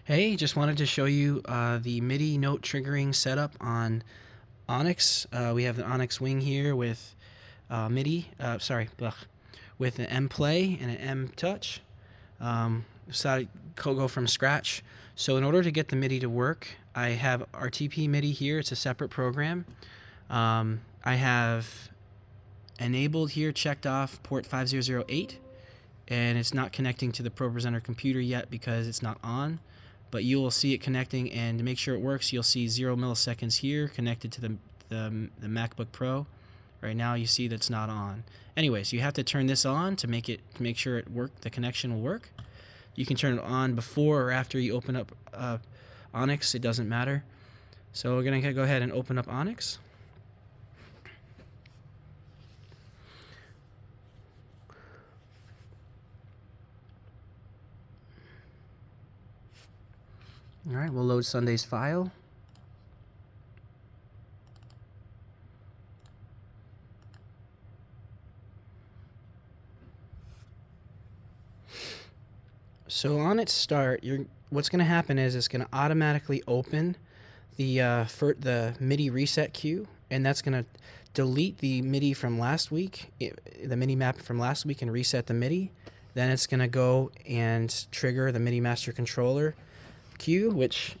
Hey, just wanted to show you the MIDI note triggering setup on Onyx. We have the Onyx wing here with MIDI, with an M play and an M touch. Decided to go from scratch. So in order to get the MIDI to work, I have RTP MIDI here. It's a separate program. I have enabled here, checked off port 5008, and it's not connecting to the ProPresenter computer yet because it's not on. But you will see it connecting, and to make sure it works, you'll see 0 milliseconds here connected to the MacBook Pro. Right now you see that's not on. Anyways, you have to turn this on to make sure the connection will work. You can turn it on before or after you open up Onyx, it doesn't matter. So we're gonna go ahead and open up Onyx. All right, we'll load Sunday's file. So on its start, what's going to happen is it's going to automatically open the MIDI reset queue, and that's going to delete the MIDI from last week, the MIDI map from last week, and reset the MIDI. Then it's going to go and trigger the MIDI master controller queue, which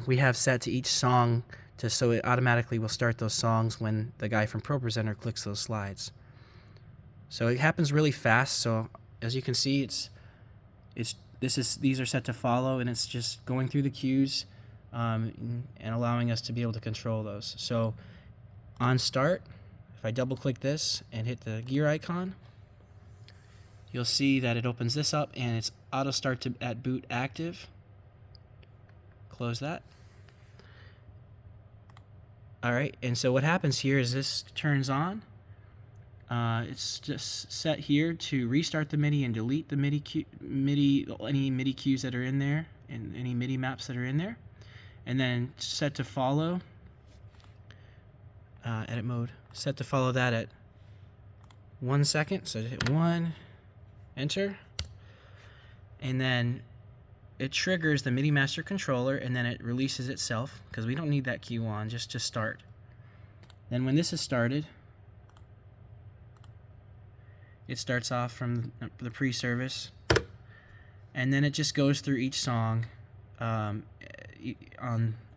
we have set to each song, so it automatically will start those songs when the guy from ProPresenter clicks those slides. So it happens really fast. So as you can see, these are set to follow, and it's just going through the queues and allowing us to be able to control those. So on start, if I double click this and hit the gear icon, you'll see that it opens this up and it's auto start at boot active. Close that. All right, and so what happens here is this turns on. It's just set here to restart the MIDI and delete the any MIDI cues that are in there and any MIDI maps that are in there, and then set to follow. Edit mode. Set to follow that at 1 second. So hit 1, enter, and then it triggers the MIDI master controller, and then it releases itself because we don't need that cue on, just to start. Then when this is started, it starts off from the pre-service, and then it just goes through each song on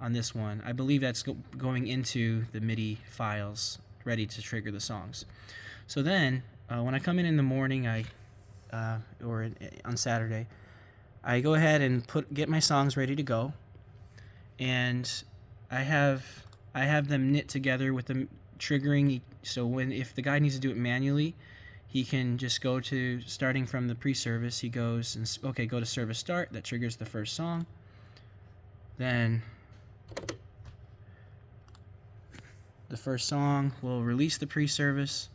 this one. I believe that's going into the MIDI files ready to trigger the songs. So then when I come in the morning, or on Saturday, I go ahead and get my songs ready to go, and I have them knit together with the triggering. So if the guy needs to do it manually, he can just go to starting from the pre-service. He goes and go to service start. That triggers the first song. Then the first song will release the pre-service,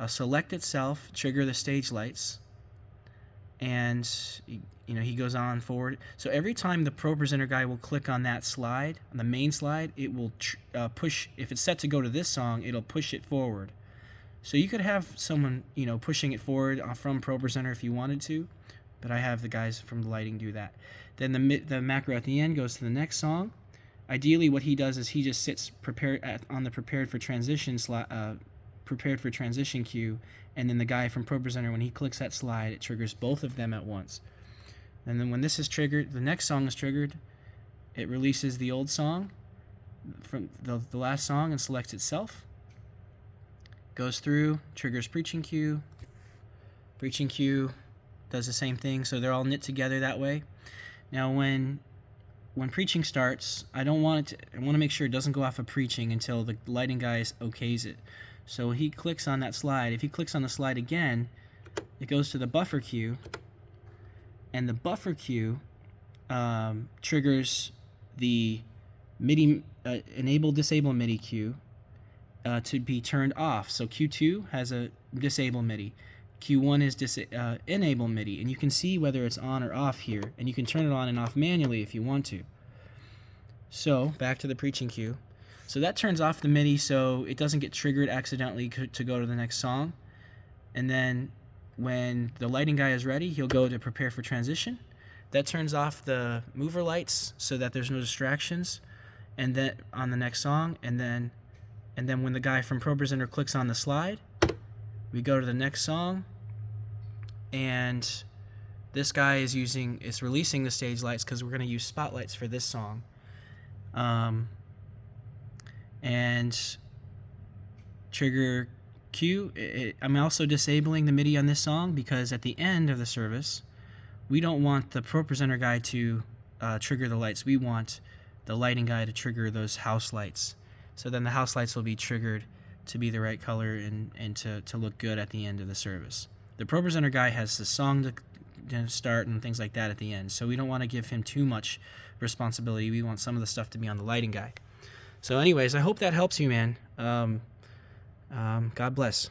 select itself, trigger the stage lights, and he goes on forward. So every time the ProPresenter guy will click on that slide, on the main slide, it will push. If it's set to go to this song, it'll push it forward. So you could have someone, pushing it forward from ProPresenter if you wanted to, but I have the guys from the lighting do that. Then the macro at the end goes to the next song. Ideally, what he does is he just sits on the prepared for transition queue, and then the guy from ProPresenter, when he clicks that slide, it triggers both of them at once. And then when this is triggered, the next song is triggered. It releases the old song from the last song and selects itself. Goes through, triggers preaching queue. Preaching queue does the same thing, so they're all knit together that way. Now when preaching starts, I want to make sure it doesn't go off of preaching until the lighting guy okays it. So he clicks on that slide. If he clicks on the slide again, it goes to the buffer queue, and the buffer queue triggers the MIDI enable disable MIDI queue to be turned off. So Q2 has a disable MIDI. Q1 is enable MIDI, and you can see whether it's on or off here, and you can turn it on and off manually if you want to. So back to the preaching queue. So that turns off the MIDI so it doesn't get triggered accidentally to go to the next song. And then when the lighting guy is ready, he'll go to prepare for transition. that turns off the mover lights so that there's no distractions, and then on the next song, and then when the guy from ProPresenter clicks on the slide, we go to the next song, and this guy is releasing the stage lights because we're going to use spotlights for this song. And trigger Q. I'm also disabling the MIDI on this song because at the end of the service, we don't want the ProPresenter guy to trigger the lights. We want the lighting guy to trigger those house lights. So then the house lights will be triggered to be the right color and to look good at the end of the service. The ProPresenter guy has the song to start and things like that at the end. So we don't want to give him too much responsibility. We want some of the stuff to be on the lighting guy. So anyways, I hope that helps you, man. God bless.